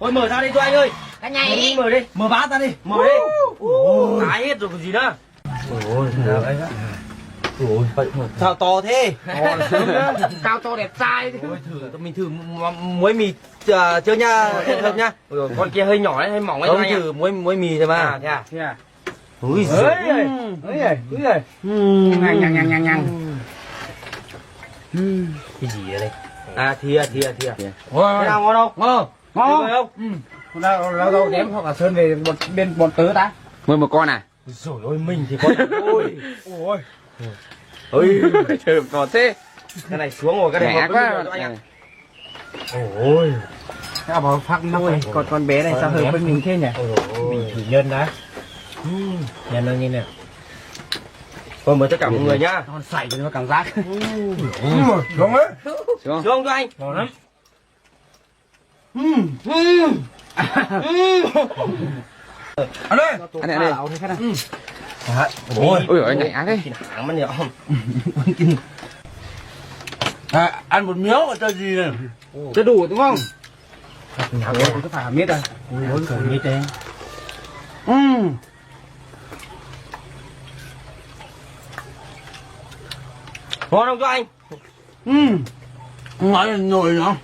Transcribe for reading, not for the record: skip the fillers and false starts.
Thôi mở ra đi cho anh ơi. Cái nhảy Mở đi. Mở bát ra đi. Mở đi. Tái hết rồi còn gì nữa. Ôi đấy á. Ôi vậy mà Sao to thế? cao to đẹp trai. Ôi thử mình thử muối mì chưa nha hợp nha. Ôi, con kia hơi nhỏ đấy, hơi mỏng đấy. Không thử muối mì thôi mà. Thế à? Thế à? Ui Ơi giời. ơi. Ơi ơi. Ơi ơi. Nhằng. Cái gì ở đây? À thìa. Thế Wow. nào ngon không? Ngon. Ngon Ngon. không? Đâu đếm hoặc là sơn về bên bọn tớ ta. Mua một con à? Rồi ôi mình thì con ôi. Ôi. Ôi. Trời ngọt thế. Cái này xuống rồi, cái này Mẹ hợp quá. với cho anh ạ. Ôi. Các bảo phát nó con bé này sao hợp với mình thế nhỉ? Mình thử nhân đã. Nhân nó như nào? Thôi mời tất cả mọi người nhá. Con sảy cho nó cảm giác. Xuống ấy. Xuống. Xuống cho anh. Ngon lắm. Ăn đây. Ăn này đây. Ôi. Ôi giời nhảy ác đấy. Hãng mất nhiều không? Ăn một miếng mà cho gì này. Chưa đủ đúng không? Nhạc Ôi, có phải mít rồi. ôi khởi như thế. Ngon không cho anh? Nói nồi nó.